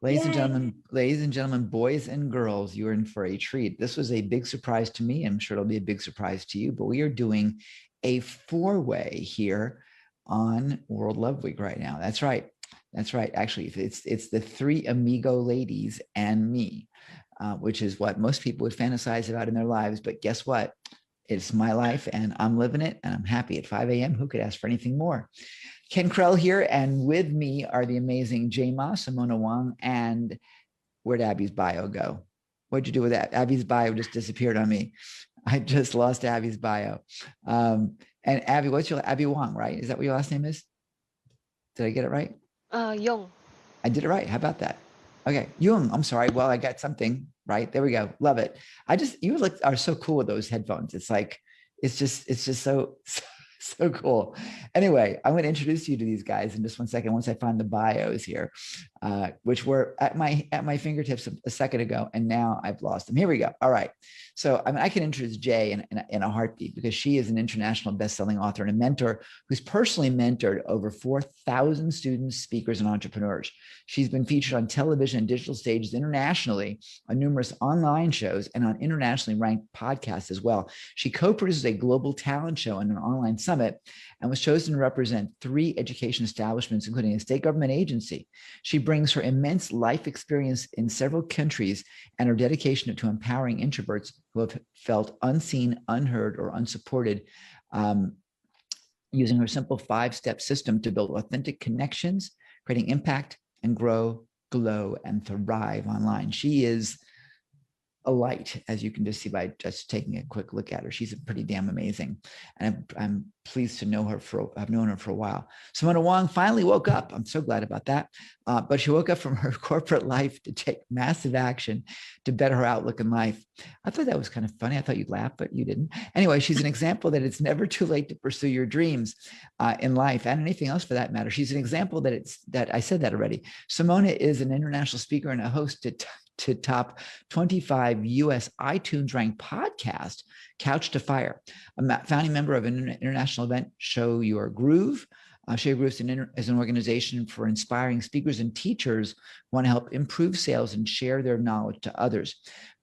Yay. Ladies and gentlemen, boys and girls, you're in for a treat. This was a big surprise to me. I'm sure it'll be a big surprise to you, but we are doing a four-way here on World Love Week right now. That's right. That's right. Actually, it's the three amigo ladies and me, which is what most people would fantasize about in their lives. But guess what? It's my life and I'm living it and I'm happy at 5 a.m. Who could ask for anything more? Ken Krell here, and with me are the amazing J-Ma, Simona Wong, and where'd Abby's bio go? What'd you do with that? Abby's bio just disappeared on me. I just lost Abby's bio. And Abby, what's your Abby Wong, right? Is that what your last name is? Did I get it right? Young. I did it right. How about that? Okay, Jung. I'm sorry. Well, I got something right. There we go. Love it. You look are so cool with those headphones. It's like it's just so cool. Anyway, I'm going to introduce you to these guys in just one second. Once I find the bios here, which were at my fingertips a second ago, and now I've lost them. Here we go. All right. So I can introduce Jay in a heartbeat because she is an international best-selling author and a mentor who's personally mentored over 4,000 students, speakers, and entrepreneurs. She's been featured on television and digital stages internationally, on numerous online shows, and on internationally ranked podcasts as well. She co-produces a global talent show and an online summit, and was chosen to represent 3 education establishments, including a state government agency. She brings her immense life experience in several countries and her dedication to empowering introverts who have felt unseen, unheard, or unsupported, using her simple 5-step system to build authentic connections, creating impact, and grow, glow, and thrive online. She is a light, as you can just see by just taking a quick look at her. She's pretty damn amazing. And I'm pleased to know her I've known her for a while. Simona Wong finally woke up. I'm so glad about that. But she woke up from her corporate life to take massive action to better her outlook in life. I thought that was kind of funny. I thought you'd laugh, but you didn't. Anyway, she's an example that it's never too late to pursue your dreams in life and anything else for that matter. She's an example that I said that already. Simona is an international speaker and a host to top 25 US iTunes ranked podcast, Couch to Fire, a founding member of an international event, Show Your Groove. Show Your Groove is an organization for inspiring speakers and teachers who want to help improve sales and share their knowledge to others.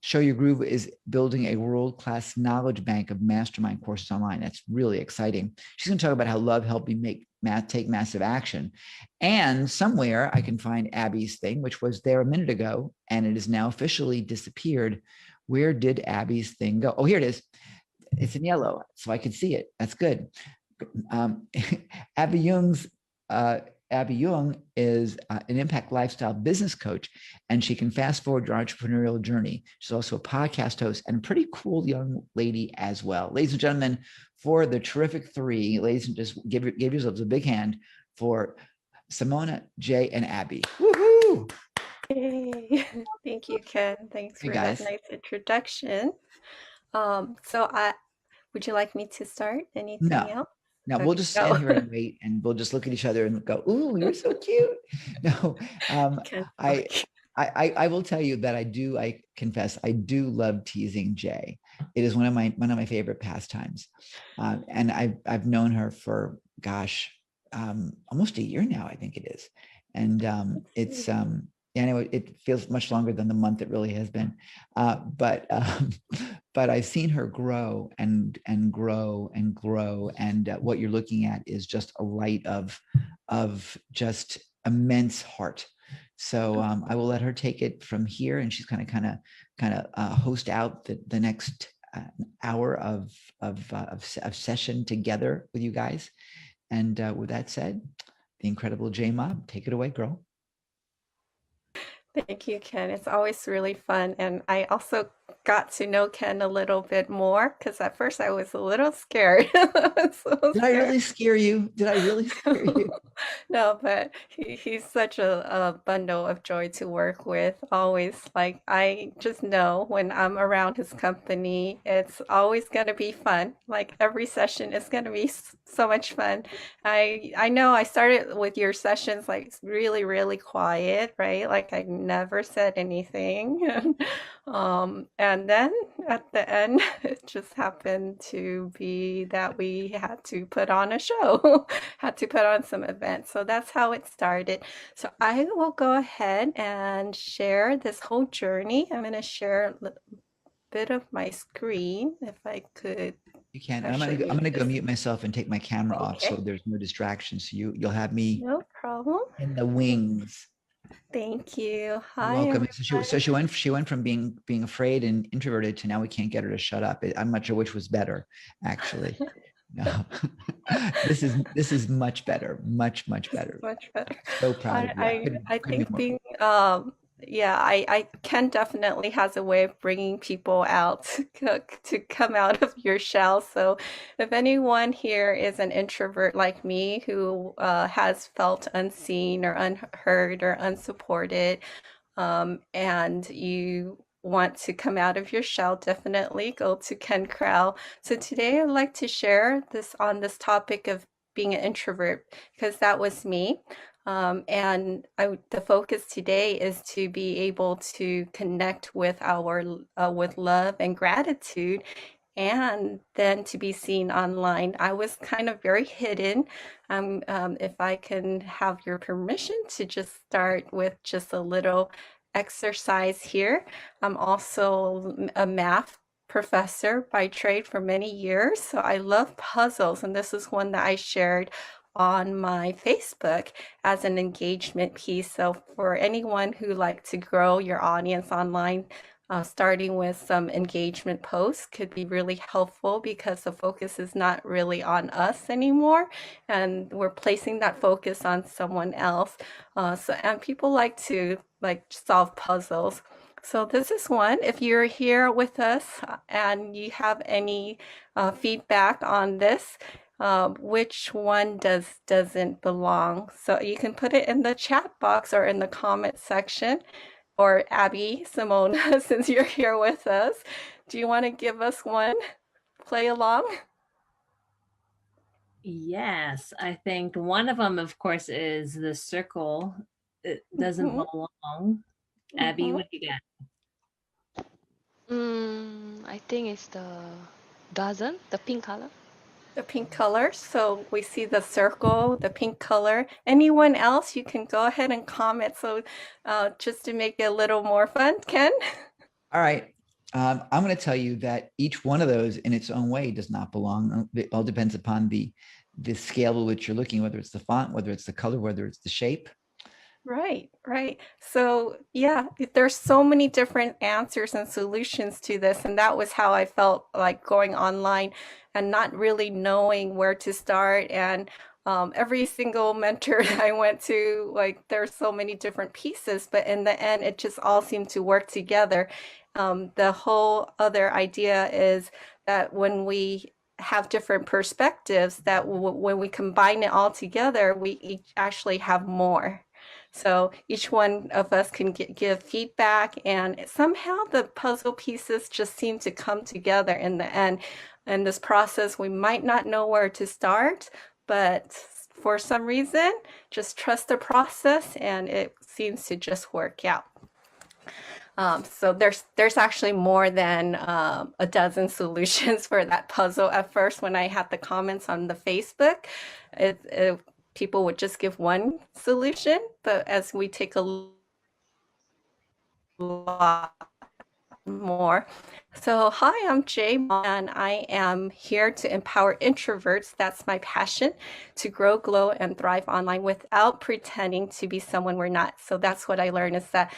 Show Your Groove is building a world-class knowledge bank of mastermind courses online. That's really exciting. She's going to talk about how love helped me take massive action. And somewhere I can find Abby's thing, which was there a minute ago, and it has now officially disappeared. Where did Abby's thing go? Oh, here it is. It's in yellow, so I can see it. That's good. Abby Jung is an impact lifestyle business coach, and she can fast forward your entrepreneurial journey. She's also a podcast host and a pretty cool young lady as well. Ladies and gentlemen, for the terrific 3, ladies, and just give yourselves a big hand for Simona, Jay, and Abby. Woohoo! Yay. Thank you, Ken. Thanks for that nice introduction. Would you like me to start? Anything else? No, we'll just stand here and wait, and we'll just look at each other and go, "Ooh, you're so cute." No, I will tell you that I confess, I do love teasing Jay. It is one of my favorite pastimes, and I've known her for almost a year now, I think it is, and it's anyway, it feels much longer than the month it really has been, but I've seen her grow and grow and grow, and what you're looking at is just a light of just immense heart. So I will let her take it from here, and she's kind of host out the next hour of session together with you guys. And with that said, the incredible J-Ma, take it away, girl. Thank you, Ken. It's always really fun. And I also got to know Ken a little bit more because at first I was a little scared. Did I really scare you? Did I really scare you? No, but he's such a bundle of joy to work with. Always, like, I just know when I'm around his company, it's always going to be fun. Like every session is going to be so much fun. I know I started with your sessions like really, really quiet, right? Like I never said anything. And And then at the end, it just happened to be that we had to put on a show, had to put on some events. So that's how it started. So I will go ahead and share this whole journey. I'm going to share a bit of my screen if I could You can. And actually I'm move gonna go this. mute myself and take my camera off so Okay, there's no distractions. So you'll have me no problem. in the wings. Thank you. You're Hi, welcome. So everybody. she went from being afraid and introverted to now we can't get her to shut up. I'm not sure which was better, actually. No. This is much better, much This is better. much better. So proud of you. I Couldn't be think more. being yeah, I Ken definitely has a way of bringing people out to come out of your shell. So if anyone here is an introvert like me who has felt unseen or unheard or unsupported, and you want to come out of your shell, definitely go to Ken Crowell. So today I'd like to share this on this topic of being an introvert because that was me. The focus today is to be able to connect with our with love and gratitude, and then to be seen online. I was kind of very hidden. If I can have your permission to just start with just a little exercise here. I'm also a math professor by trade for many years, so I love puzzles, and this is one that I shared on my Facebook as an engagement piece. So for anyone who like to grow your audience online, starting with some engagement posts could be really helpful because the focus is not really on us anymore, and we're placing that focus on someone else. And people like to like solve puzzles. So this is one. If you're here with us and you have any feedback on this, which one doesn't belong? So you can put it in the chat box or in the comment section. Or Abby, Simona, since you're here with us, do you want to give us one play along? Yes, I think one of them, of course, is the circle. It doesn't Mhm, belong. Abby, mhm. what do you got? I think it's the dozen, the pink color. The pink color. So we see the circle, the pink color. Anyone else, you can go ahead and comment. So just to make it a little more fun, Ken? All right. I'm going to tell you that each one of those in its own way does not belong. It all depends upon the scale at which you're looking, whether it's the font, whether it's the color, whether it's the shape. Right, right. So, yeah, there's so many different answers and solutions to this. And that was how I felt like going online and not really knowing where to start. And every single mentor I went to, like, there's so many different pieces, but in the end, it just all seemed to work together. The whole other idea is that when we have different perspectives, that when we combine it all together, we each actually have more. So each one of us can give feedback, and somehow the puzzle pieces just seem to come together in the end. In this process, we might not know where to start, but for some reason, just trust the process, and it seems to just work out. So there's actually more than a dozen solutions for that puzzle. At first, when I had the comments on the Facebook, people would just give one solution, but as we take a lot more. So, hi, I'm Jay, and I am here to empower introverts. That's my passion, to grow, glow, and thrive online without pretending to be someone we're not. So, that's what I learned is that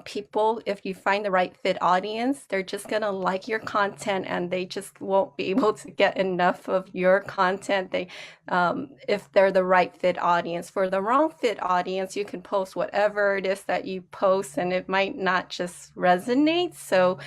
people, if you find the right fit audience, they're just going to like your content and they just won't be able to get enough of your content. If they're the right fit audience. For the wrong fit audience, you can post whatever it is that you post and it might not just resonate. So,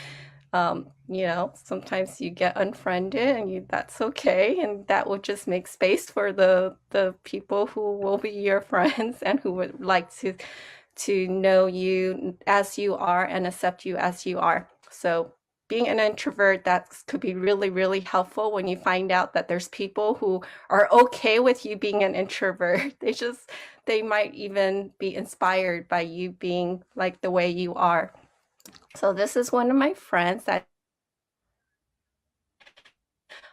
sometimes you get unfriended and that's okay. And that will just make space for the people who will be your friends and who would like to know you as you are and accept you as you are. So being an introvert, that could be really, really helpful when you find out that there's people who are okay with you being an introvert. They might even be inspired by you being like the way you are. So this is one of my friends that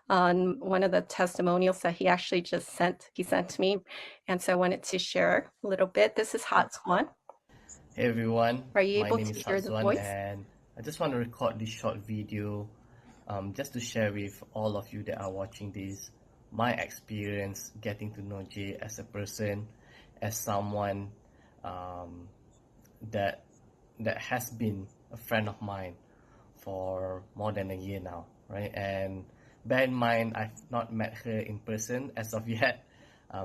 on one of the testimonials that he actually just sent to me. And so I wanted to share a little bit. This is Hot Swan. Hey everyone, Are you my able name to is hear the Hazwan voice? and I just want to record this short video just to share with all of you that are watching this my experience getting to know Jay as a person, as someone um, that has been a friend of mine for more than a year now, right? And bear in mind, I've not met her in person as of yet.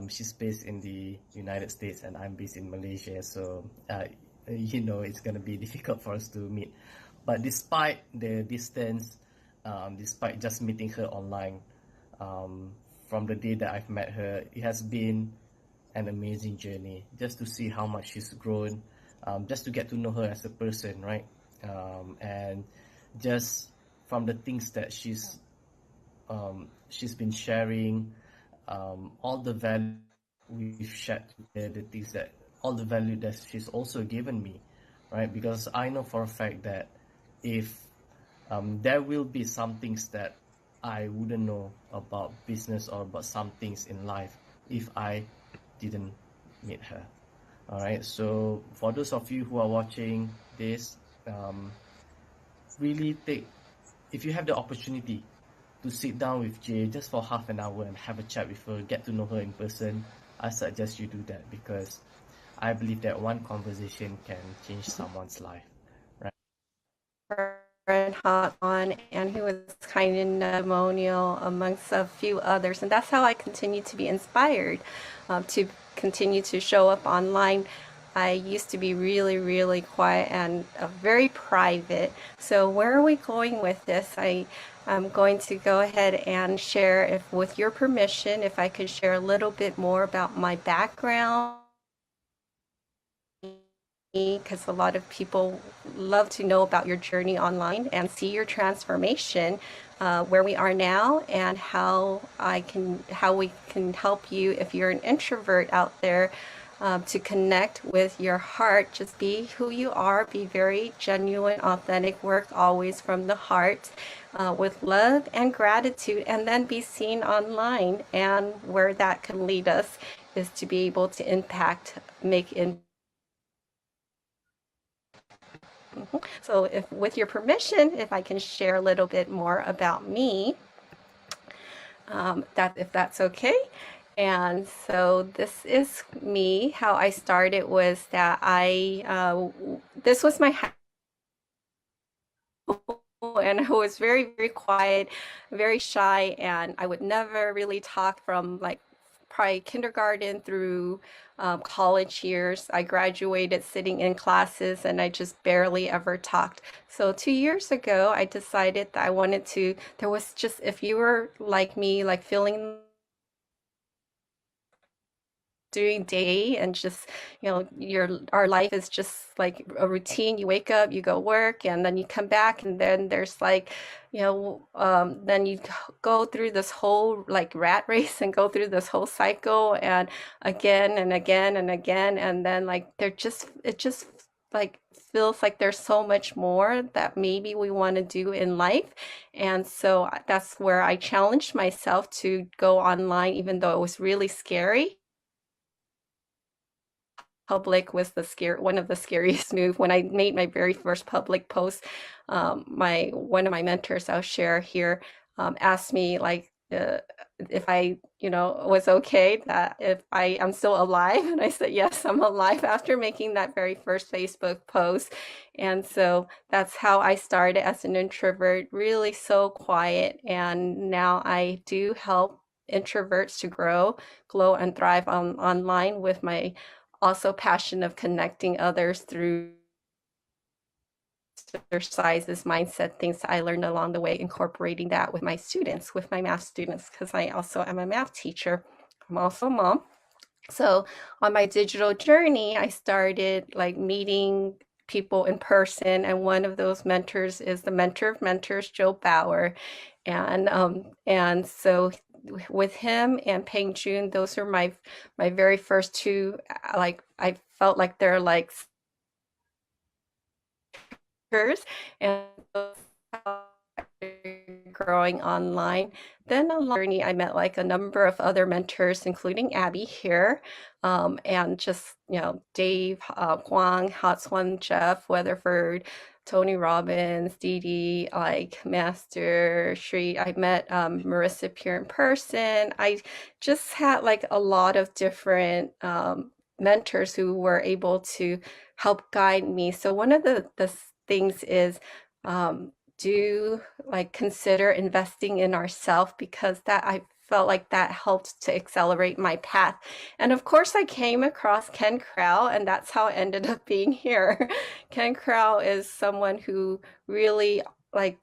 She's based in the United States and I'm based in Malaysia, so it's gonna be difficult for us to meet. But despite the distance, despite just meeting her online, um, from the day that I've met her, it has been an amazing journey just to see how much she's grown, just to get to know her as a person, right? And just from the things that she's been sharing, all the value we've shared together, the things that all the value that she's also given me, right? Because I know for a fact that if there will be some things that I wouldn't know about business or about some things in life if I didn't meet her. All right. So for those of you who are watching this, really take if you have the opportunity to sit down with Jay just for half an hour and have a chat with her, get to know her in person, I suggest you do that because I believe that one conversation can change someone's life. And Hot On, and he was kind and testimonial amongst a few others. And that's how I continue to be inspired to continue to show up online. I used to be really, really quiet and very private. So where are we going with this? I'm going to go ahead and share, if with your permission, if I could share a little bit more about my background, because a lot of people love to know about your journey online and see your transformation, where we are now, and how we can help you if you're an introvert out there, to connect with your heart. Just be who you are, be very genuine, authentic, work always from the heart, with love and gratitude, and then be seen online. And where that can lead us is to be able to make impact. So if, with your permission, if I can share a little bit more about me, if that's okay. And so this is me. How I started was that this was my and I was very, very quiet, very shy, and I would never really talk from like probably kindergarten through college years. I graduated sitting in classes and I just barely ever talked. So 2 years ago, I decided that I wanted to, there was just, if you were like me, like feeling doing day and just our life is just like a routine. You wake up, you go work, and then you come back, and then there's like then you go through this whole like rat race and go through this whole cycle, and again and again and again, and then like it just like feels like there's so much more that maybe we want to do in life. And so that's where I challenged myself to go online, even though it was really scary. Public was one of the scariest move. When I made my very first public post, one of my mentors, I'll share here, asked me like if I was okay, that if I'm still alive, and I said yes, I'm alive, after making that very first Facebook post. And so that's how I started as an introvert, really so quiet, and now I do help introverts to grow, glow, and thrive online with my also passion of connecting others through exercises, mindset, things I learned along the way, incorporating that with my students, with my math students, because I also am a math teacher. I'm also a mom. So on my digital journey, I started like meeting people in person, and one of those mentors is the mentor of mentors, Joe Bauer. And so with him and Peng Jun, those are my very first two. Like I felt like they're like and growing online. Then along the journey, I met like a number of other mentors, including Abby here, and just Dave, Huang, Hot Swan, Jeff, Weatherford, Tony Robbins, Dee Dee, like Master Shri. I met Marissa Peer in person. I just had like a lot of different mentors who were able to help guide me. So one of the things is do like consider investing in ourselves, because that I felt like that helped to accelerate my path. And of course, I came across Ken Crow, and that's how I ended up being here. Ken Crow is someone who really like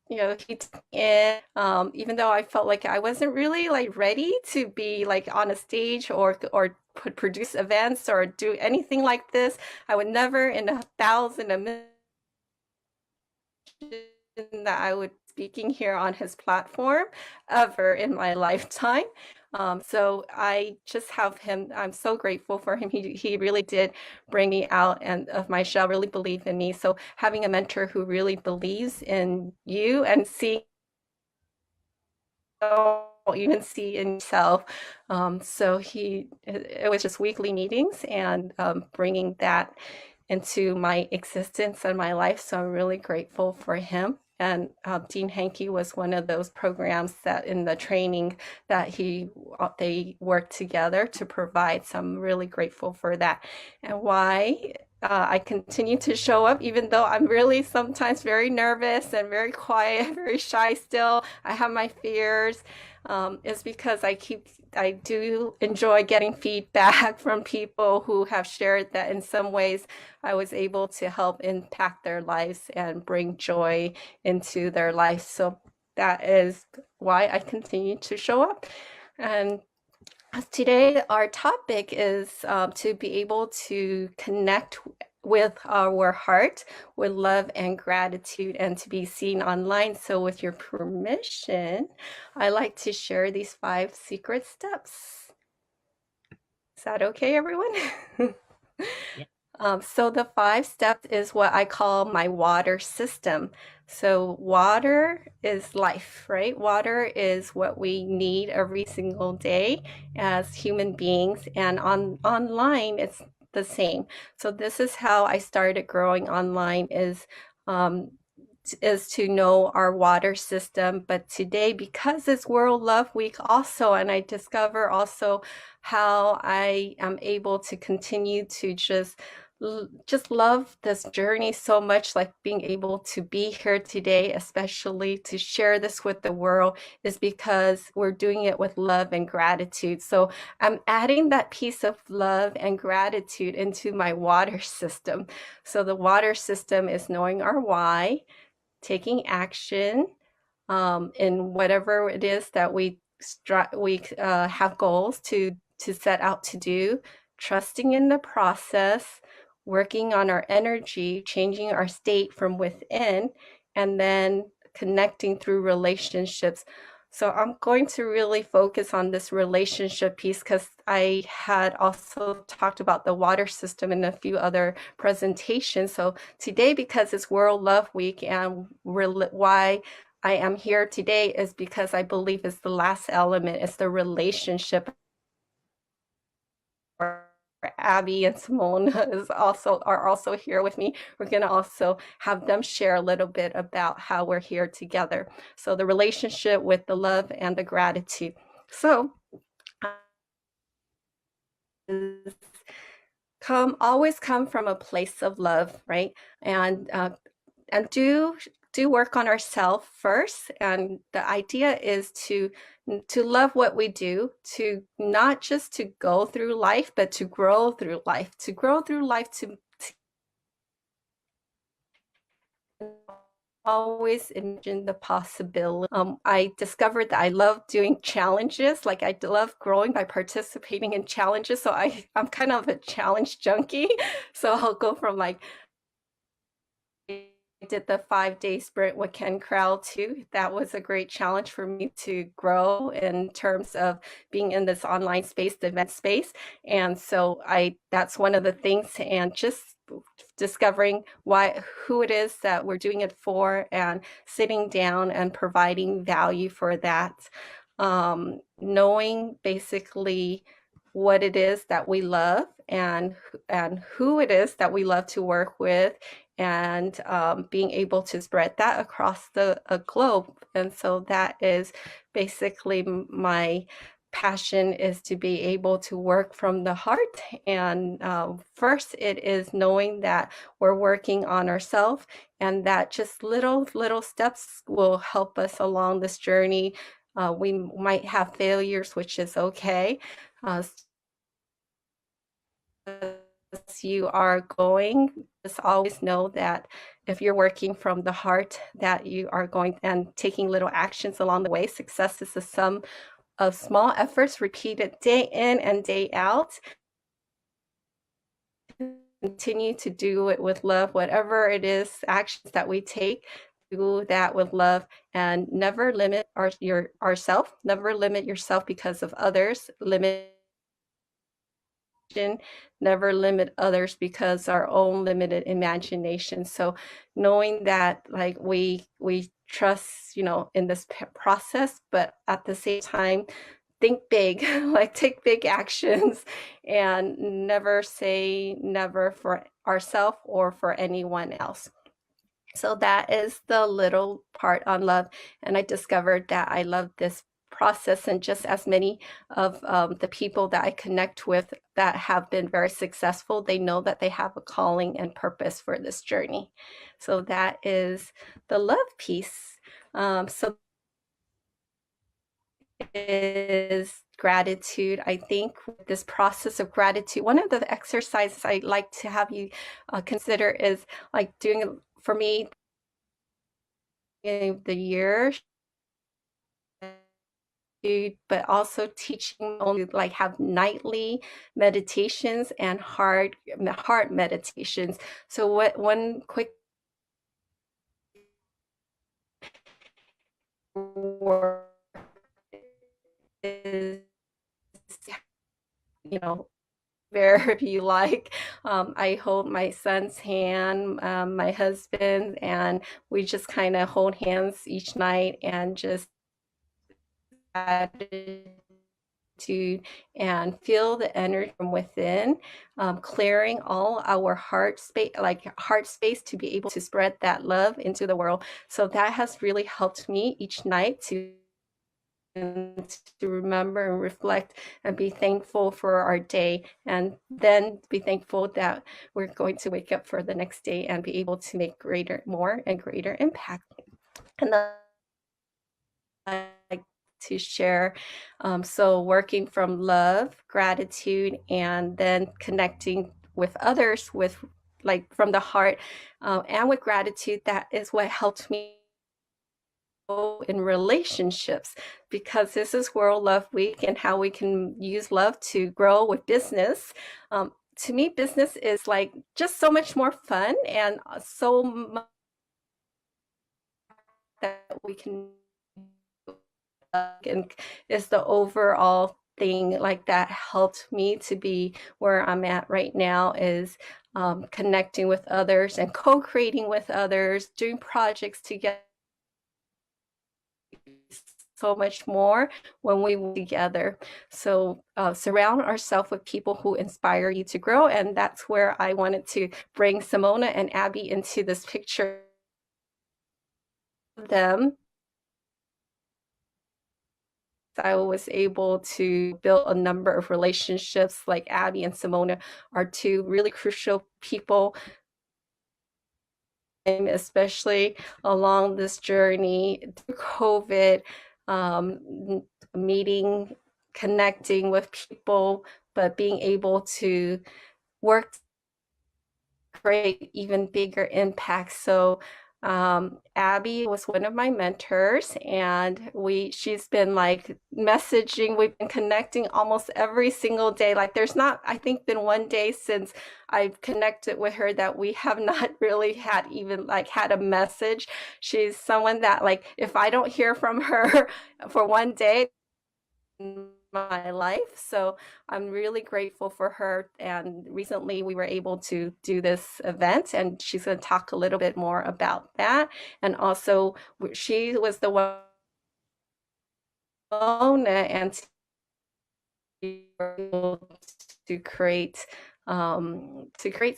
he took me in, even though I felt like I wasn't really like ready to be like on a stage or produce events or do anything like this. I would never in a thousand a million that I would be speaking here on his platform ever in my lifetime. So I just have him. I'm so grateful for him. He really did bring me out and of my shell, really believe in me. So having a mentor who really believes in you and seeing even see in yourself. So it was just weekly meetings and bringing that into my existence and my life. So I'm really grateful for him. And Dean Hankey was one of those programs that in the training that they worked together to provide. So I'm really grateful for that. And why I continue to show up, even though I'm really sometimes very nervous and very quiet, very shy still. I have my fears, is because I do enjoy getting feedback from people who have shared that in some ways I was able to help impact their lives and bring joy into their lives. So that is why I continue to show up. And today, our topic is to be able to connect with our heart with love and gratitude and to be seen online. So with your permission, I like to share these 5 secret steps. Is that okay, everyone? Yeah. So the 5 steps is what I call my water system. So water is life, right? Water is what we need every single day as human beings, and online it's the same. So this is how I started growing online is to know our water system. But today, because it's World Love Week also, and I discover also how I am able to continue to just love this journey so much, like being able to be here today, especially to share this with the world, is because we're doing it with love and gratitude. So I'm adding that piece of love and gratitude into my water system. So the water system is knowing our why, taking action in whatever it is that we have goals to set out to do, trusting in the process, working on our energy, changing our state from within, and then connecting through relationships. So I'm going to really focus on this relationship piece because I had also talked about the water system in a few other presentations. So today, because it's World Love Week, and why I am here today is because I believe it's the last element, it's the relationship. Abby and Simona are also here with me. We're going to also have them share a little bit about how we're here together. So the relationship with the love and the gratitude. So always come from a place of love, right? And do work on ourselves first. And the idea is to love what we do, to not just to go through life, but to grow through life, to always imagine the possibility. I discovered that I love doing challenges. Like I love growing by participating in challenges. So I'm kind of a challenge junkie. So I'll go from like did the 5-day sprint with Ken Crowell too. That was a great challenge for me to grow in terms of being in this online space, the event space. And so that's one of the things, and just discovering who it is that we're doing it for, and sitting down and providing value for that. Knowing basically what it is that we love, and who it is that we love to work with, and being able to spread that across the globe. And so that is basically my passion, is to be able to work from the heart. And first, it is knowing that we're working on ourselves, and that just little steps will help us along this journey. We might have failures, which is okay. As you are going, just always know that if you're working from the heart, that you are going and taking little actions along the way. Success is the sum of small efforts repeated day in and day out. Continue to do it with love, whatever it is, actions that we take, do that with love, and never limit ourself. Never limit yourself because of others. Never limit others because our own limited imagination. So knowing that, like, we trust, in this process, but at the same time, think big, like take big actions, and never say never for ourselves or for anyone else. So that is the little part on love. And I discovered that I love this process, and just as many of the people that I connect with that have been very successful, they know that they have a calling and purpose for this journey. So that is the love piece. So is gratitude. I think with this process of gratitude, one of the exercises I like to have you consider is like doing, for me, in the year, but also teaching only like have nightly meditations and heart meditations. So what one quick work is, wherever you like. I hold my son's hand, my husband, and we just kind of hold hands each night and just gratitude, and feel the energy from within, clearing all our heart space to be able to spread that love into the world. So that has really helped me each night to remember and reflect and be thankful for our day, and then be thankful that we're going to wake up for the next day and be able to make more and greater impact. And then I like to share, so working from love, gratitude, and then connecting with others with like from the heart, and with gratitude, that is what helped me in relationships, because this is World Love Week, and how we can use love to grow with business. To me, business is like just so much more fun, and so much that we can, and is the overall thing like that helped me to be where I'm at right now, is connecting with others and co-creating with others, doing projects together. So much more when we work together. So surround ourselves with people who inspire you to grow. And that's where I wanted to bring Simona and Abby into this picture of them. I was able to build a number of relationships. Like Abby and Simona are two really crucial people, especially along this journey through COVID, meeting, connecting with people, but being able to work to create even bigger impact. So Abby was one of my mentors, and she's been like messaging, we've been connecting almost every single day. Like there's not, I think, been one day since I've connected with her that we have not really had even like had a message. She's someone that like if I don't hear from her for one day in my life. So I'm really grateful for her. And recently we were able to do this event, and she's going to talk a little bit more about that. And also, she was the one and to create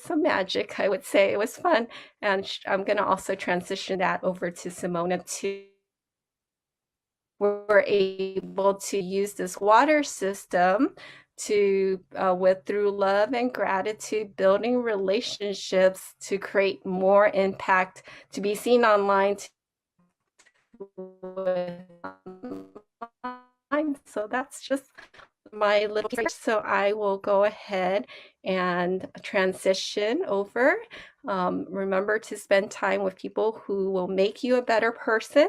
some magic. I would say it was fun, and I'm going to also transition that over to Simona too. We're able to use this water system to with through love and gratitude, building relationships to create more impact, to be seen online, so that's just my little piece. So I will go ahead and transition over. Remember to spend time with people who will make you a better person.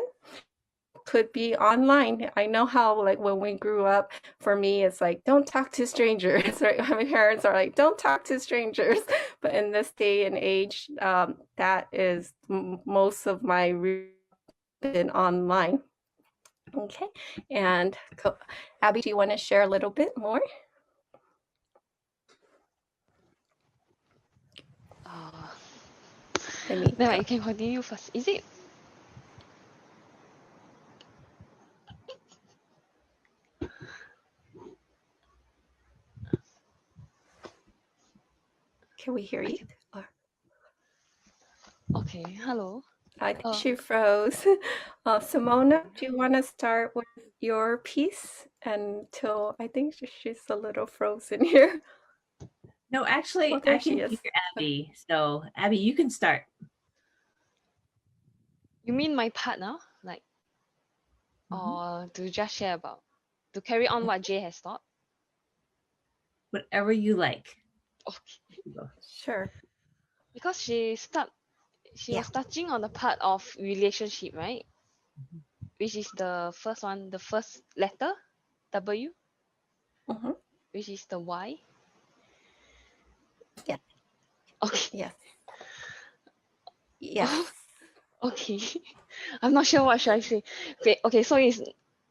Could be online. I know how like when we grew up, for me it's like don't talk to strangers, right? My parents are like don't talk to strangers, but in this day and age, that is most of my been online. Okay, and Abby, do you want to share a little bit more? Let me Then go. you can continue first. Is it? Can we hear you? Okay, hello. I think she froze. Simona, do you want to start with your piece until I think she's a little frozen here? No, actually, Oh, there I can she is. hear Abby. So, Abby, you can start. You mean my part now? Like, or to just share about, to carry on what Jay has taught? Whatever you like. Okay. Sure. Because she was touching on the part of relationship, right? Which is the first one, the first letter, W, which is the Y. Yeah. Okay. Yes. Yes. Okay. I'm not sure what should I say. Okay, so it's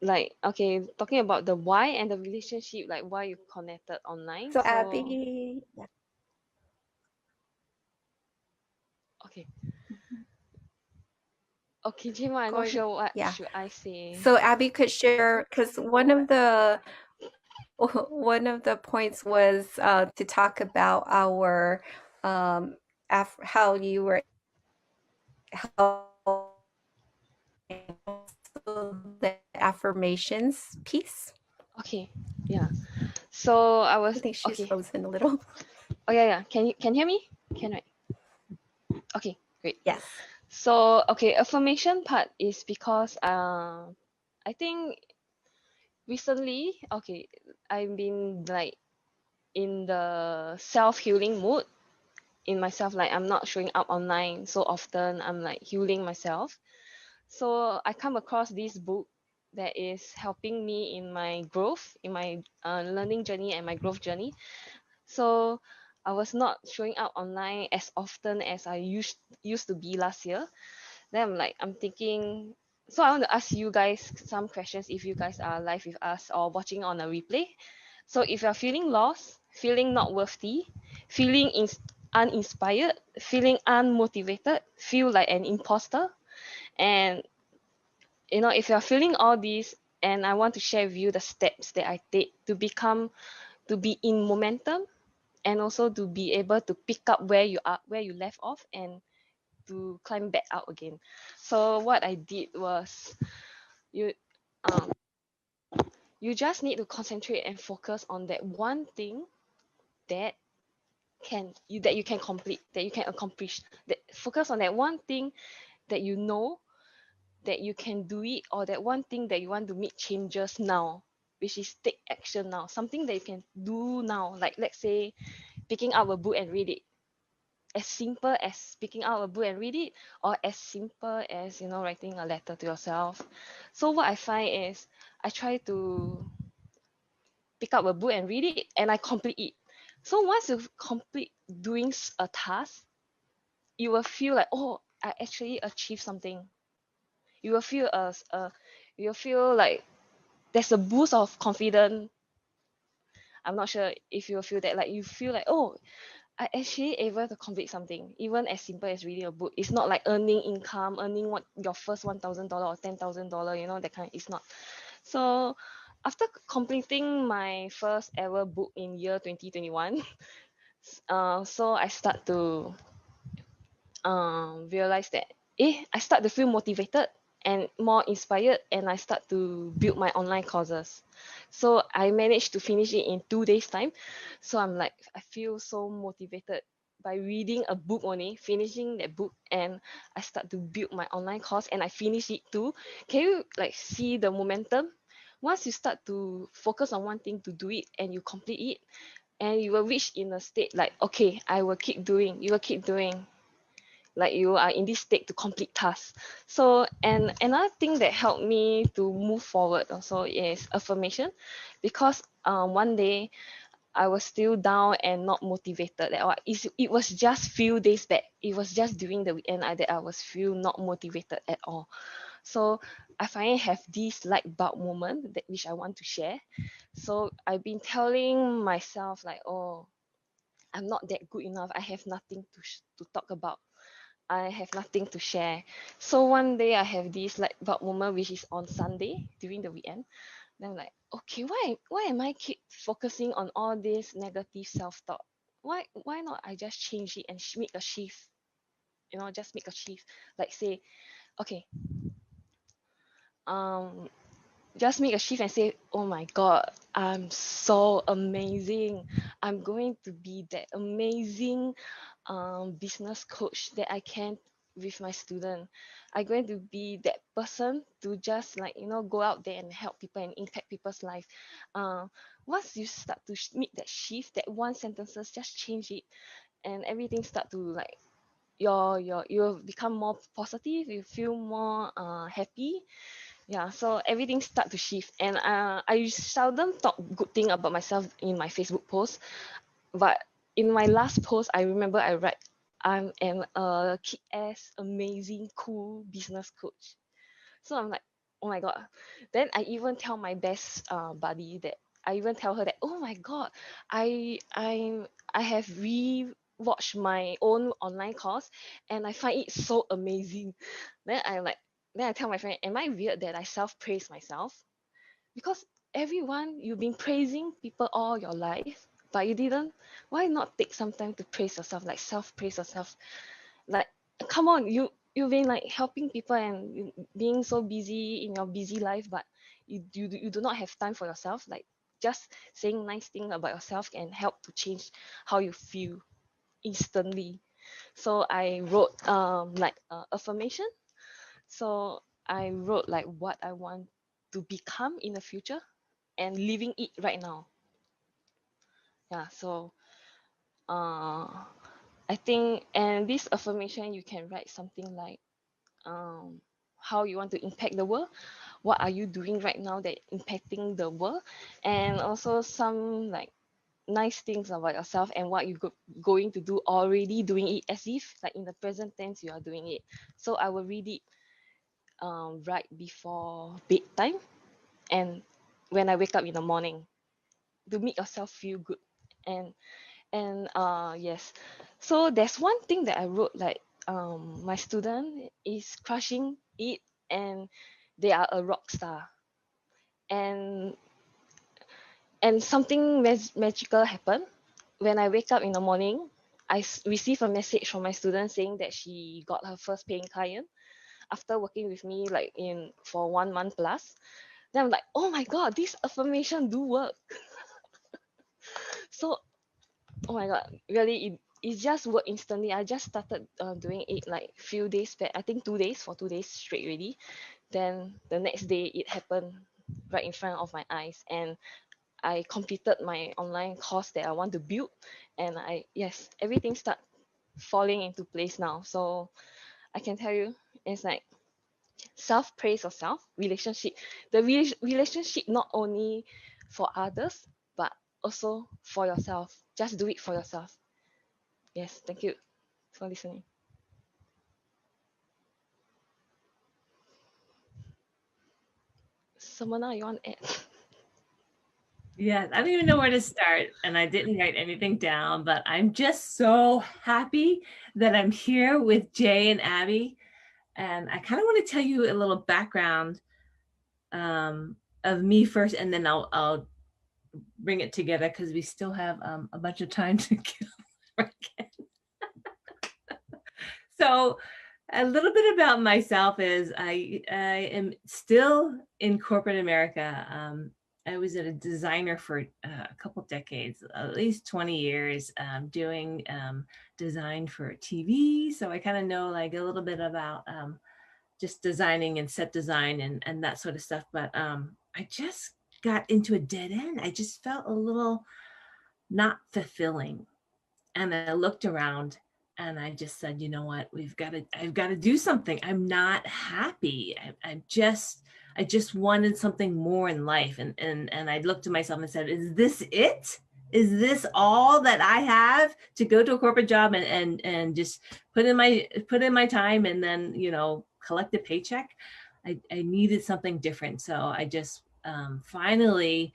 like, okay, talking about the why and the relationship, like why you connected online. So Abby, yeah. Okay. Okay, Jima, I'm not sure what should I say. So Abby could share, because one of the points was to talk about our how you were how the affirmations piece. Okay, yeah. So I was. I think she's okay. frozen a little. Oh yeah. Can you hear me? Can I? Okay, great. Yes. So okay, affirmation part is because I think recently, okay, I've been like in the self-healing mood in myself. Like I'm not showing up online so often. I'm like healing myself. So I come across this book that is helping me in my growth, in my learning journey and my growth journey. So I was not showing up online as often as I used to be last year. Then I'm thinking, so I want to ask you guys some questions if you guys are live with us or watching on a replay. So if you're feeling lost, feeling not worthy, feeling uninspired, feeling unmotivated, feel like an imposter, and if you're feeling all these, and I want to share with you the steps that I take to be in momentum, and also to be able to pick up where you left off, and to climb back out again. So what I did was, you just need to concentrate and focus on that one thing that you can complete, that you can accomplish. That focus on that one thing that you know that you can do it, or that one thing that you want to make changes now, which is take action now, something that you can do now. Like let's say picking up a book and read it. as simple as picking out a book and read it, or as simple as writing a letter to yourself. So what I find is I try to pick up a book and read it, and I complete it. So once you complete doing a task, you will feel like, oh, I actually achieved something. You will feel you will feel like there's a boost of confidence. I'm not sure if you feel that, like you feel like, oh, I actually able to complete something, even as simple as reading a book. It's not like earning income, earning what your first $1,000 or $10,000, that kind. It's not. So after completing my first ever book in year 2021, so I start to realize that I start to feel motivated and more inspired, and I start to build my online courses. So I managed to finish it in 2 days time. So I'm like, I feel so motivated by reading a book only, finishing that book, and I start to build my online course, and I finish it too. Can you like see the momentum? Once you start to focus on one thing to do it and you complete it, and you will reach in a state like, okay, I will keep doing, you will keep doing, like you are in this state to complete tasks. So, and another thing that helped me to move forward also is affirmation, because one day I was still down and not motivated at all. It was just few days back, it was just during the weekend that I was feel not motivated at all. So I finally have this light bulb moment that which I want to share. So I've been telling myself like, oh, I'm not that good enough, I have nothing to talk about, I have nothing to share. So one day I have this like bulb moment, which is on Sunday during the weekend. Then I'm like, okay, why am I keep focusing on all this negative self-talk? Why not I just change it and make a shift? Just make a shift. Like say, okay, um, just make a shift and say, oh my god, I'm so amazing. I'm going to be that amazing business coach that I can with my student. I'm going to be that person to just like go out there and help people and impact people's life. Once you start to make that shift, that one sentences, just change it, and everything start to like you become more positive, you feel more happy. Yeah, so everything start to shift, and I seldom talk good thing about myself in my Facebook post, but in my last post I remember I write, I am a kick-ass amazing cool business coach. So I'm like, oh my god. Then I even tell my best buddy that, I even tell her that, oh my god, I have re-watched my own online course and I find it so amazing. Then I like, then I tell my friend, am I weird that I self-praise myself? Because everyone, you've been praising people all your life, but you didn't. Why not take some time to praise yourself, like self-praise yourself? Like, come on, you've been like helping people and being so busy in your busy life, but you do not have time for yourself. Like, just saying nice thing about yourself can help to change how you feel instantly. So I wrote like affirmation. So I wrote like what I want to become in the future and living it right now. Yeah, so uh I think, and this affirmation you can write something like how you want to impact the world, what are you doing right now that impacting the world, and also some like nice things about yourself and what you going to do, already doing it, as if like in the present tense you are doing it. So I will read it right before bedtime and when I wake up in the morning, to make yourself feel good. And yes, so there's one thing that I wrote, like my student is crushing it and they are a rock star, and something magical happened when I wake up in the morning. I receive a message from my student saying that she got her first paying client after working with me like in for 1 month plus. Then I'm like, oh my god, this affirmation do work. So oh my god, really, it just worked instantly. I just started doing it like few days back, I think 2 days, for 2 days straight already. Then the next day it happened right in front of my eyes, and I completed my online course that I want to build. And I, yes, everything start falling into place now. So I can tell you, it's like self-praise yourself, relationship. The relationship not only for others, but also for yourself. Just do it for yourself. Yes, thank you for listening. Simona, you want to add? Yeah, I don't even know where to start, and I didn't write anything down, but I'm just so happy that I'm here with Jay and Abby. And I kind of want to tell you a little background of me first, and then I'll bring it together because we still have a bunch of time to kill. So a little bit about myself is I am still in corporate America. I was a designer for a couple decades, at least 20 years, doing design for TV. So I kind of know like a little bit about just designing and set design and that sort of stuff. But I just got into a dead end. I just felt a little not fulfilling. And I looked around and I just said, you know what, I've got to do something. I'm not happy. I just wanted something more in life. And I looked at myself and said, is this it? Is this all that I have to go to a corporate job and just put in my time and then, you know, collect a paycheck? I needed something different. So I just finally,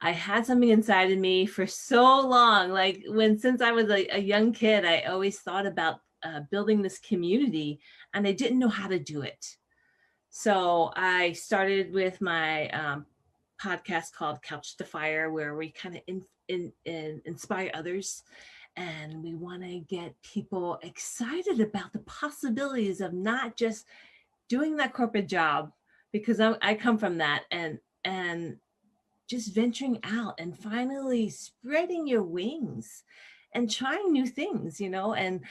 I had something inside of me for so long. Like since I was a young kid, I always thought about building this community and I didn't know how to do it. So I started with my podcast called Couch to Fire, where we kind of inspire others. And we want to get people excited about the possibilities of not just doing that corporate job, because I come from that, and just venturing out and finally spreading your wings and trying new things, you know, and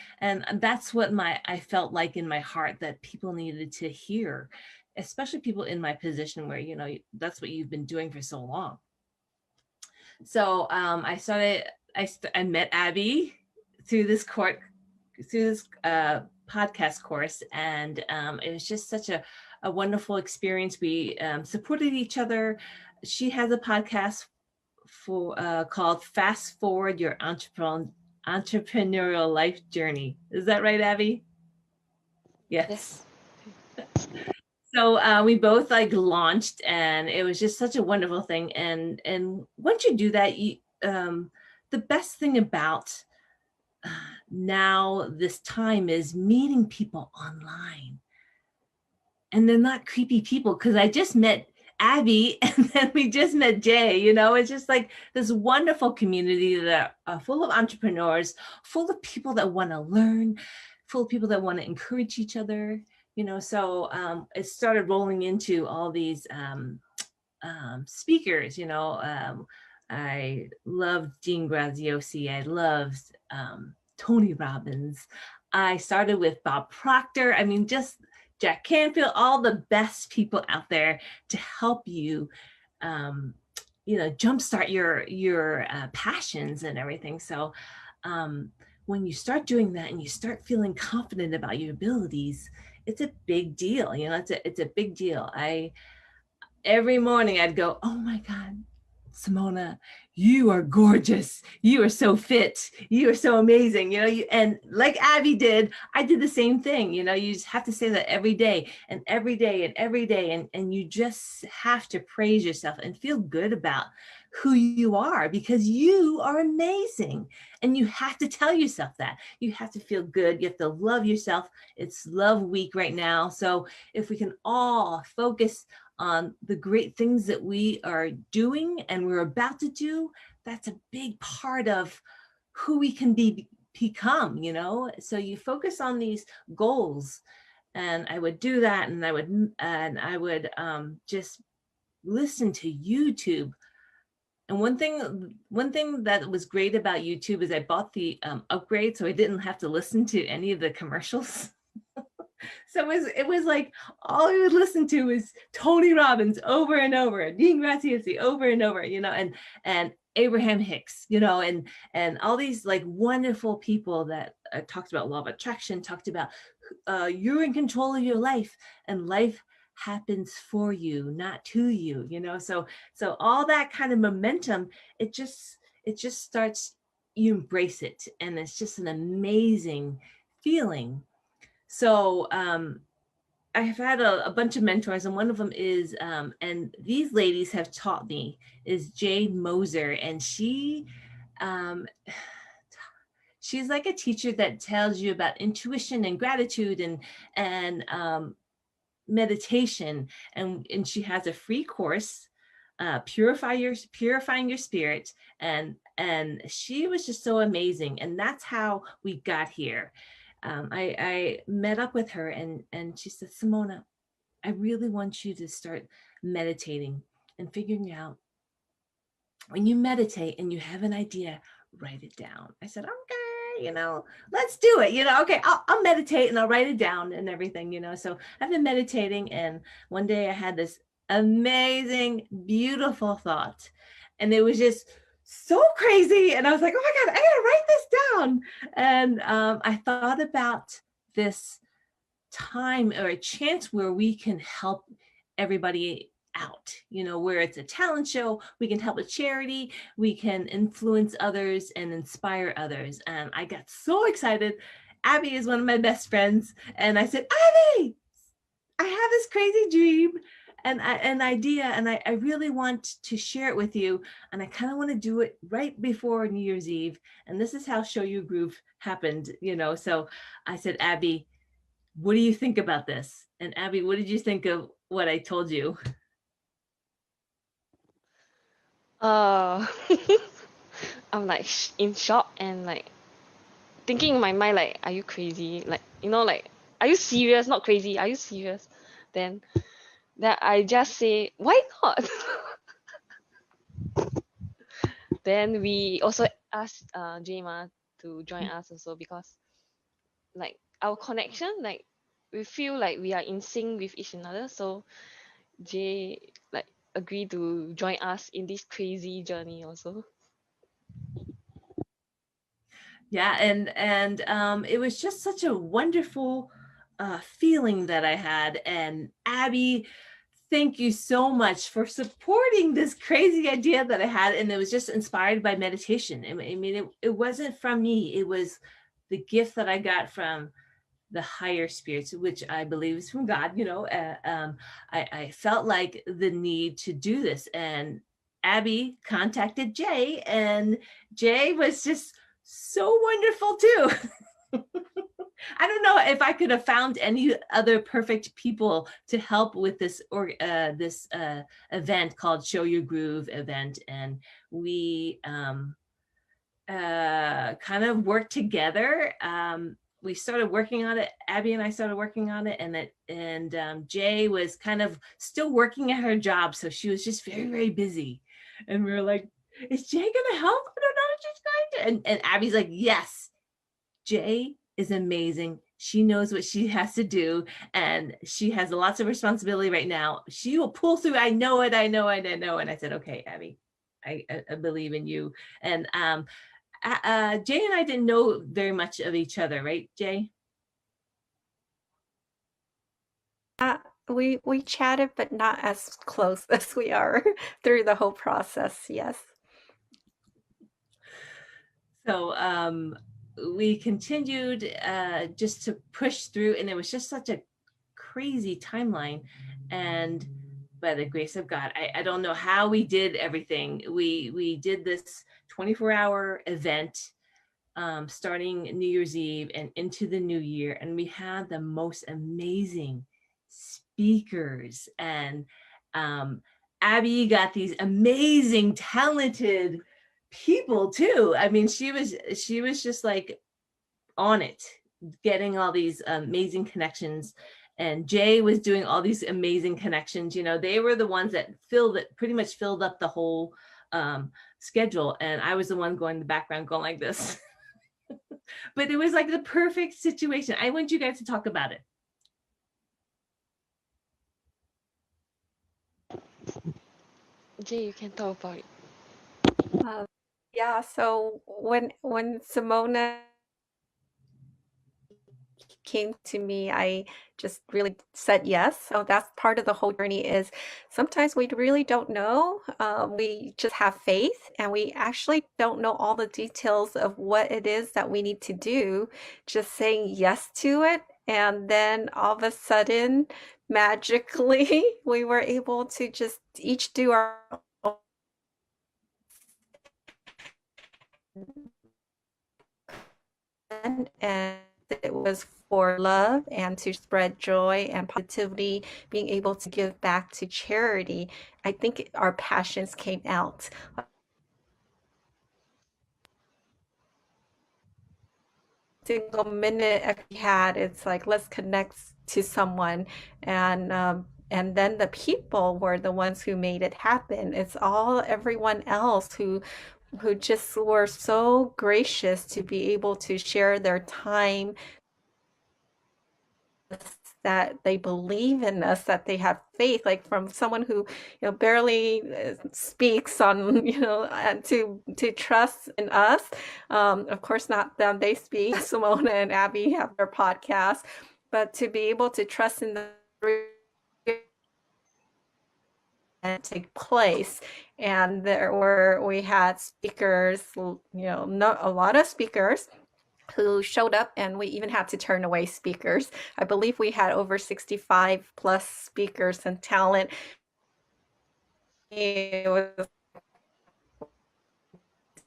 that's what I felt like in my heart that people needed to hear, especially people in my position where, you know, that's what you've been doing for so long. So I met Abby through this podcast course, and it was just such a wonderful experience. We supported each other. She has a podcast called Fast Forward Your Entrepreneurial Life Journey. Is that right, Abby? Yes. So we both like launched, and it was just such a wonderful thing. And once you do that, the best thing about now this time is meeting people online. And they're not creepy people, because I just met Abby and then we just met Jay. You know, it's just like this wonderful community that are full of entrepreneurs, full of people that want to learn, full of people that want to encourage each other, you know. So it started rolling into all these speakers, you know. I loved Dean Graziosi. I loved Tony Robbins. I started with Bob Proctor. I mean, just Jack Canfield, all the best people out there to help you, you know, jumpstart your passions and everything. So when you start doing that and you start feeling confident about your abilities, it's a big deal. You know, it's a big deal. Every morning I'd go, oh my God, Simona, you are gorgeous. You are so fit. You are so amazing. You know, and like Abby did, I did the same thing. You know, you just have to say that every day and every day and every day. And you just have to praise yourself and feel good about who you are, because you are amazing. And you have to tell yourself that. You have to feel good. You have to love yourself. It's Love Week right now. So if we can all focus on the great things that we are doing and we're about to do, that's a big part of who we can become, you know. So you focus on these goals, and I would do that, and I would just listen to YouTube. And one thing that was great about YouTube is I bought the upgrade, so I didn't have to listen to any of the commercials. So it was like all I would listen to was Tony Robbins over and over, Dean Graziosi over and over, you know, and Abraham Hicks, you know, and all these like wonderful people that talked about law of attraction, talked about you're in control of your life, and life happens for you, not to you, you know. So all that kind of momentum, it just starts, you embrace it, and it's just an amazing feeling. So I have had a bunch of mentors, and one of them is, and these ladies have taught me, is Jade Moser, and um, she's like a teacher that tells you about intuition and gratitude and meditation, and she has a free course, purifying your spirit, and she was just so amazing, and that's how we got here. I met up with her, and she said, Simona, I really want you to start meditating and figuring out, when you meditate and you have an idea, write it down. I said, okay, you know, let's do it. You know, okay, I'll meditate and I'll write it down and everything, you know. So I've been meditating, and one day I had this amazing, beautiful thought, and it was just so crazy. And I was like, oh my God, I gotta write this down. And I thought about this time or a chance where we can help everybody out, you know, where it's a talent show, we can help a charity, we can influence others and inspire others. And I got so excited. Abby is one of my best friends, and I said, Abby, I have this crazy dream and an idea, and I really want to share it with you, and I kind of want to do it right before New Year's Eve, and this is how Show You Groove happened, you know. So I said, Abby, what do you think about this? And Abby, what did you think of what I told you? I'm like in shock and like thinking in my mind, like, are you crazy? Like, you know, like, are you serious? Not crazy. Are you serious? Then that I just say, why not? Then we also asked Jema to join us also, because like our connection, like we feel like we are in sync with each another. So Jay like agreed to join us in this crazy journey also. Yeah, and it was just such a wonderful feeling that I had. And Abby, thank you so much for supporting this crazy idea that I had. And it was just inspired by meditation. I mean, it wasn't from me. It was the gift that I got from the higher spirits, which I believe is from God. You know, I felt like the need to do this. And Abby contacted Jay, and Jay was just so wonderful too. I don't know if I could have found any other perfect people to help with this event called Show Your Groove event, and we kind of worked together. We started working on it. Abby and I started working on it, and Jay was kind of still working at her job, so she was just very, very busy. And we were like, "Is Jay gonna help? I don't know if she's going to." And Abby's like, "Yes, Jay is amazing. She knows what she has to do, and she has lots of responsibility right now. She will pull through. I know it. I know it. I know." And I said, "Okay, Abby, I believe in you." And Jay and I didn't know very much of each other, right, Jay? We chatted, but not as close as we are through the whole process. Yes. So we continued just to push through, and it was just such a crazy timeline. And by the grace of God, I don't know how we did everything. We did this 24-hour event starting New Year's Eve and into the new year. And we had the most amazing speakers. And Abby got these amazing, talented people too. I mean, she was just like on it, getting all these amazing connections. And Jay was doing all these amazing connections. You know, they were the ones that pretty much filled up the whole schedule. And I was the one going in the background going like this. But it was like the perfect situation. I want you guys to talk about it. Jay, you can talk about it. Yeah, so when Simona came to me, I just really said yes. So that's part of the whole journey is sometimes we really don't know. We just have faith and we actually don't know all the details of what it is that we need to do. Just saying yes to it. And then all of a sudden, magically, we were able to just each do our own and it was for love and to spread joy and positivity, being able to give back to charity. I think our passions came out. Single minute we had, it's like let's connect to someone, and then the people were the ones who made it happen. It's all everyone else who just were so gracious to be able to share their time, that they believe in us, that they have faith, like from someone who, barely speaks on, and to trust in us. Of course, not them, they speak. Simona and Abby have their podcast, but to be able to trust in the and take place. And we had speakers, not a lot of speakers who showed up, and we even had to turn away speakers. I believe we had over 65 plus speakers and talent. It was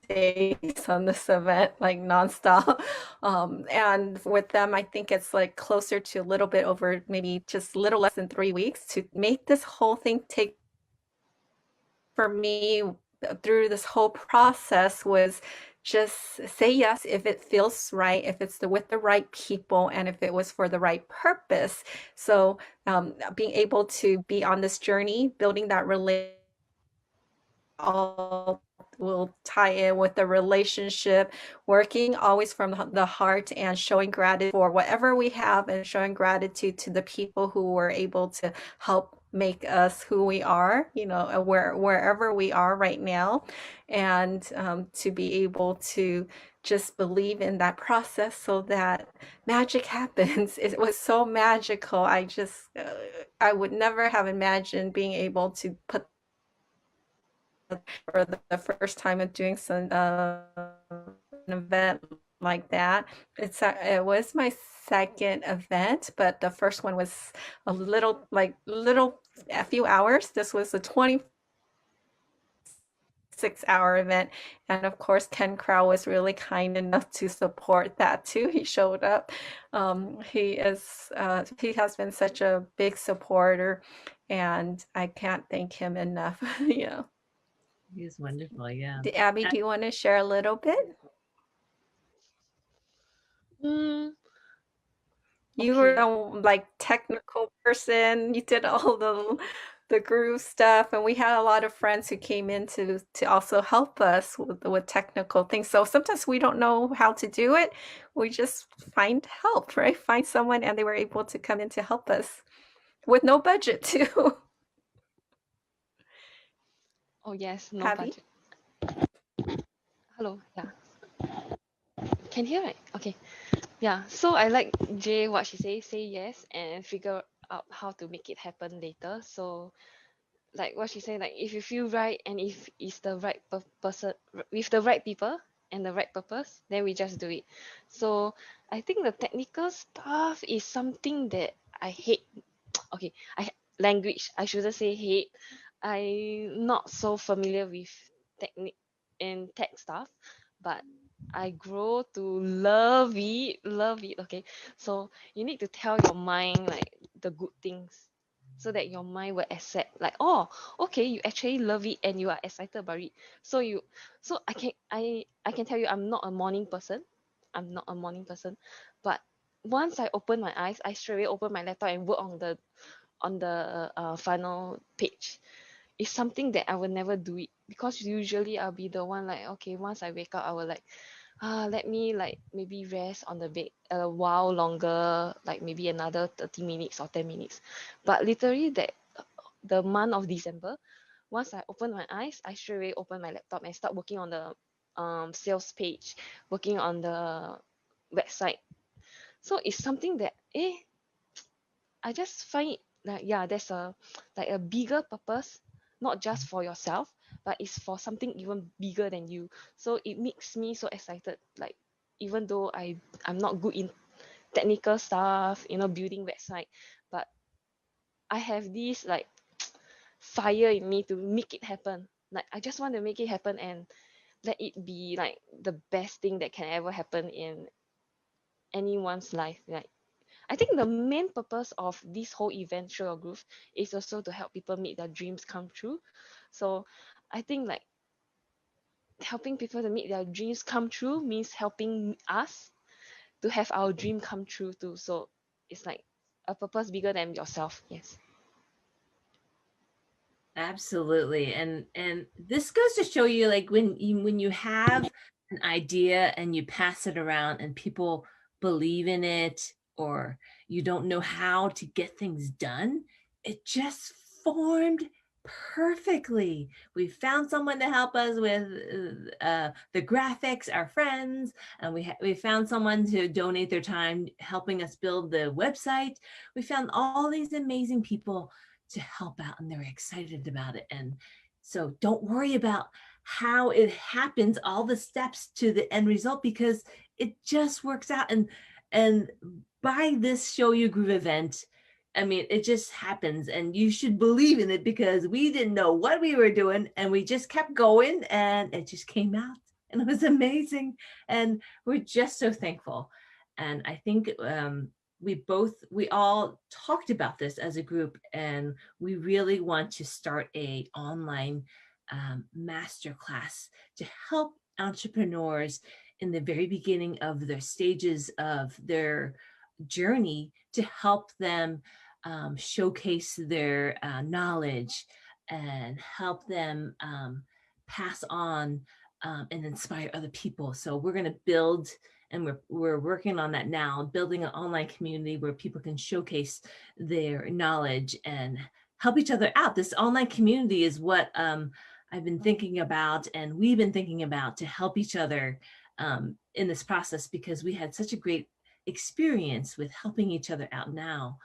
days on this event, like nonstop. And with them, I think it's like closer to a little bit over, maybe just a little less than 3 weeks to make this whole thing take. For me, through this whole process was just say yes if it feels right, if it's with the right people, and if it was for the right purpose. So being able to be on this journey, building that relationship, all will tie in with the relationship, working always from the heart and showing gratitude for whatever we have, and showing gratitude to the people who were able to help make us who we are, wherever we are right now. And to be able to just believe in that process so that magic happens. It was so magical. I would never have imagined being able to put for the first time of doing an event like that. It was my second event, but the first one was a few hours. This was a 26-hour event, and of course Ken Crow was really kind enough to support that too. He showed up. He has been such a big supporter, and I can't thank him enough. He's wonderful. Yeah. Abby, do you want to share a little bit? Mm, You were okay. like technical person. You did all the groove stuff, and we had a lot of friends who came in to also help us with technical things. So sometimes we don't know how to do it. We just find help, right? Find someone, and they were able to come in to help us with no budget too. Oh yes, no Abby? budget. Hello. Yeah. Can hear it? Okay. Yeah. So I like Jay what she say yes and figure out how to make it happen later. So like what she said, like if you feel right and if it's the right person with the right people and the right purpose, then we just do it. So I think the technical stuff is something that I hate. Okay, language, I shouldn't say hate. I'm not so familiar with technique and tech stuff, but I grow to love it. Okay, so you need to tell your mind like the good things so that your mind will accept like, oh, okay, you actually love it and you are excited about it. So I can tell you I'm not a morning person. I'm not a morning person, but once I open my eyes, I straight away open my laptop and work on the final page. It's something that I will never do it because usually I'll be the one like, okay, once I wake up I will like, let me like maybe rest on the bed a while longer, like maybe another 30 minutes or 10 minutes. But literally that the month of December, once I open my eyes, I straight away open my laptop and start working on the sales page, working on the website. So it's something that I just find it like, yeah, there's a like a bigger purpose, not just for yourself, but it's for something even bigger than you. So it makes me so excited. Like, even though I'm not good in technical stuff, building website, but I have this like fire in me to make it happen. Like, I just want to make it happen and let it be like the best thing that can ever happen in anyone's life. Like, I think the main purpose of this whole event, Show Your Groove, is also to help people make their dreams come true. So I think like helping people to make their dreams come true means helping us to have our dream come true too. So it's like a purpose bigger than yourself. Yes. Absolutely. And this goes to show you, like, when you have an idea and you pass it around and people believe in it, or you don't know how to get things done, it just formed perfectly. We found someone to help us with the graphics, our friends, and we found someone to donate their time helping us build the website. We found all these amazing people to help out, and they're excited about it. And so don't worry about how it happens, all the steps to the end result, because it just works out. And by this Show You Groove event, I mean, it just happens, and you should believe in it, because we didn't know what we were doing and we just kept going and it just came out and it was amazing. And we're just so thankful. And I think we all talked about this as a group, and we really want to start a online masterclass to help entrepreneurs in the very beginning of their stages of their journey, to help them showcase their knowledge and help them pass on and inspire other people. So we're going to build, and we're working on that now, building an online community where people can showcase their knowledge and help each other out. This online community is what I've been thinking about, and we've been thinking about, to help each other in this process, because we had such a great experience with helping each other out now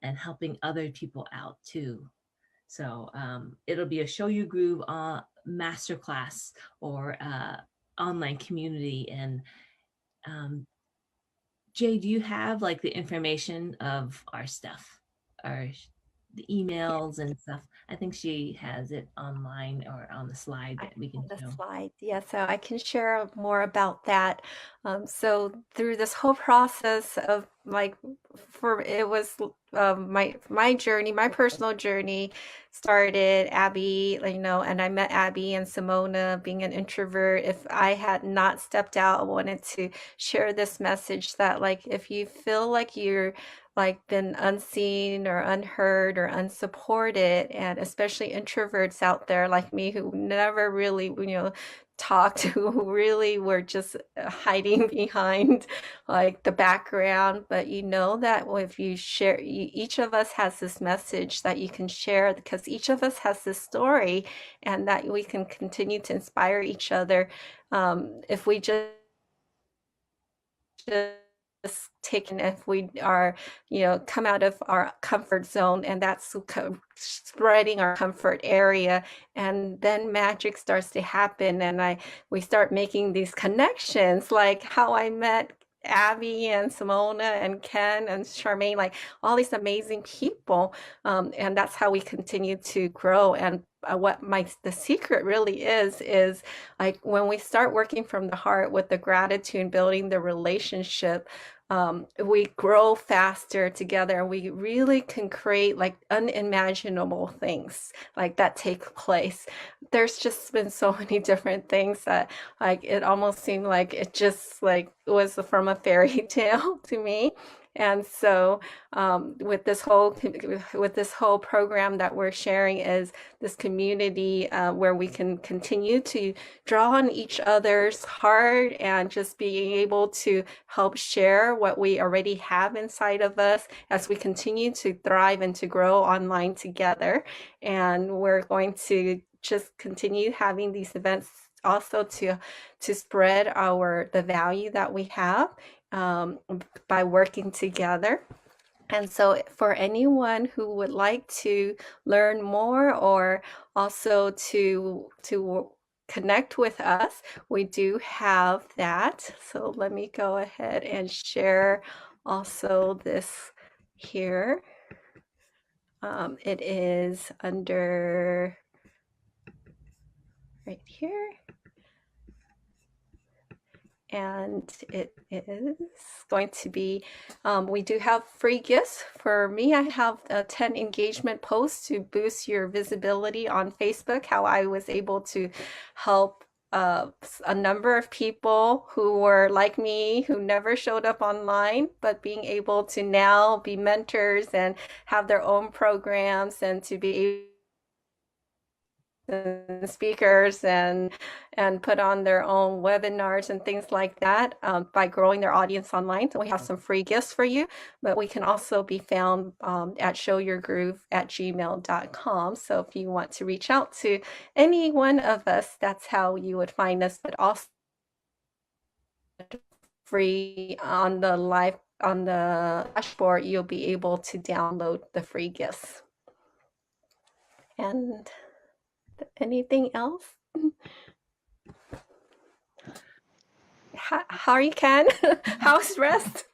and helping other people out too. So it'll be a Show You Groove masterclass or online community. And Jay, do you have like the information of our stuff, our the emails and stuff? I think she has it online or on the slide I that we can have the show. slide. Yeah, so I can share more about that. So through this whole process of like, for it was my journey, my personal journey started Abby, and I met Abby and Simona being an introvert. If I had not stepped out, I wanted to share this message that like, if you feel like you're like been unseen or unheard or unsupported, and especially introverts out there like me who never really talked, who really were just hiding behind like the background. But that if you share, each of us has this message that you can share, because each of us has this story, and that we can continue to inspire each other if we just taken, if we are come out of our comfort zone, and that's spreading our comfort area, and then magic starts to happen, and we start making these connections, like how I met Abby and Simona and Ken and Charmaine, like all these amazing people, and that's how we continue to grow. And what the secret really is like when we start working from the heart with the gratitude, building the relationship, we grow faster together, and we really can create like unimaginable things like that take place. There's just been so many different things that like it almost seemed like it just like was from a fairy tale to me. And so with this whole program that we're sharing is this community where we can continue to draw on each other's heart, and just being able to help share what we already have inside of us as we continue to thrive and to grow online together. And we're going to just continue having these events also to spread the value that we have, by working together. And so for anyone who would like to learn more or also to connect with us, we do have that. So let me go ahead and share also this here. It is under right here. And it is going to be, we do have free gifts. For me, I have 10 engagement posts to boost your visibility on Facebook, how I was able to help a number of people who were like me, who never showed up online, but being able to now be mentors and have their own programs and to be able speakers and put on their own webinars and things like that by growing their audience online. So we have some free gifts for you, but we can also be found at showyourgroove@gmail.com. So if you want to reach out to any one of us, that's how you would find us, but also free on the dashboard, you'll be able to download the free gifts. And anything else? How are you, Ken? How's rest?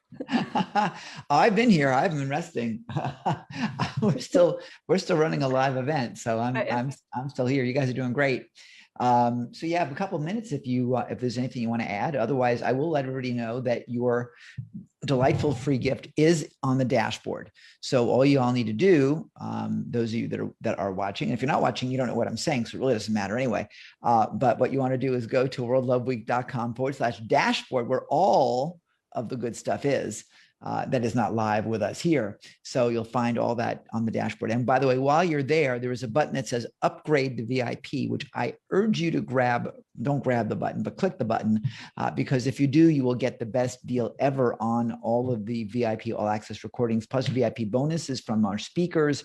I've been here. I've been resting. we're still running a live event, so I'm still here. You guys are doing great. So you have a couple of minutes if there's anything you want to add. Otherwise, I will let everybody know that your delightful free gift is on the dashboard. So all you all need to do, those of you that are watching, and if you're not watching, you don't know what I'm saying, so it really doesn't matter anyway. But what you want to do is go to worldloveweek.com/dashboard, where all of the good stuff is. That is not live with us here. So you'll find all that on the dashboard. And by the way, while you're there, there is a button that says upgrade to VIP, which I urge you to grab. Don't grab the button, but click the button, because if you do, you will get the best deal ever on all of the VIP all access recordings, plus VIP bonuses from our speakers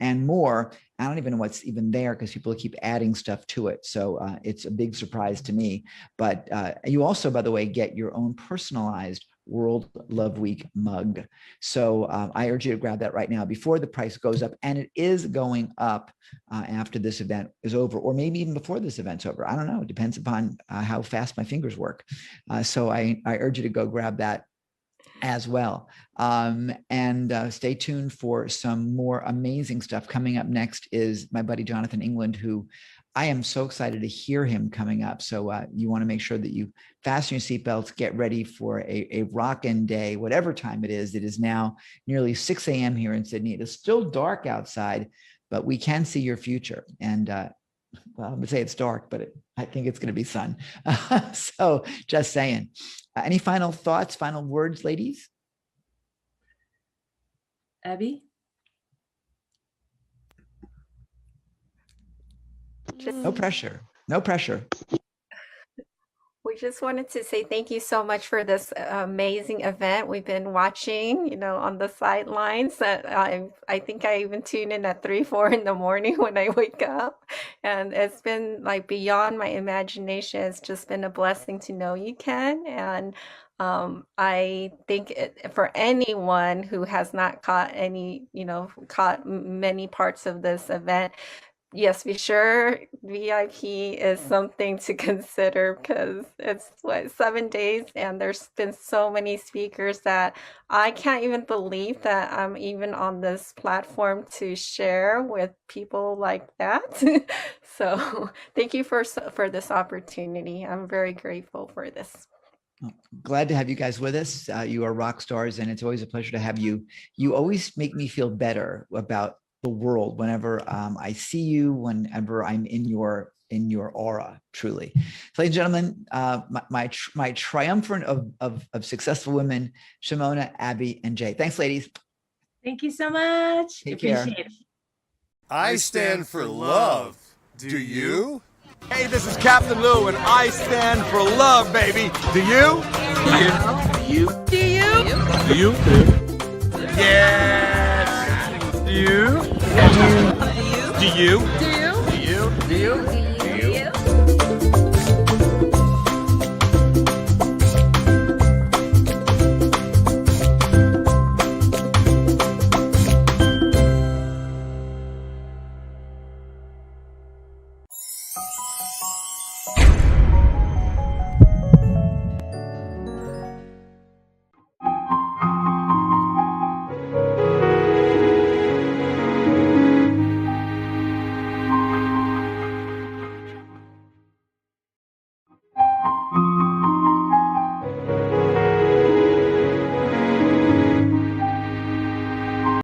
and more. I don't even know what's even there because people keep adding stuff to it. So it's a big surprise to me. But you also, by the way, get your own personalized World Love Week mug. So I urge you to grab that right now before the price goes up. And it is going up after this event is over, or maybe even before this event's over. I don't know. It depends upon how fast my fingers work. So I urge you to go grab that as well. And stay tuned for some more amazing stuff. Coming up next is my buddy Jonathan England, who I am so excited to hear him coming up. So you want to make sure that you fasten your seatbelts, get ready for a rockin' day, whatever time it is. It is now nearly 6 a.m. here in Sydney. It is still dark outside, but we can see your future. And well, I'm gonna say it's dark, but I think it's going to be sun. So just saying. Any final thoughts, final words, ladies? Abby? No pressure. No pressure. We just wanted to say thank you so much for this amazing event. We've been watching, on the sidelines. I think I even tune in at 3, 4 in the morning when I wake up. And it's been like beyond my imagination. It's just been a blessing to know you, Ken. And I think for anyone who has not caught many parts of this event, yes, be sure VIP is something to consider because it's 7 days and there's been so many speakers that I can't even believe that I'm even on this platform to share with people like that. So thank you for this opportunity. I'm very grateful for this. Glad to have you guys with us. You are rock stars, and it's always a pleasure to have you. You always make me feel better about the world whenever I see you, whenever I'm in your aura, truly. So, ladies and gentlemen, my triumvirate of successful women, Simona, Abby, and Jay. Thanks, ladies. Thank you so much. Take care. Appreciate it. I stand for love. Do you? Hey, this is Captain Lou, and I stand for love, baby. Do you? Do you? Do you? Do you? Yes. Do you? Do you? Do you? Do you? Do you? Do you?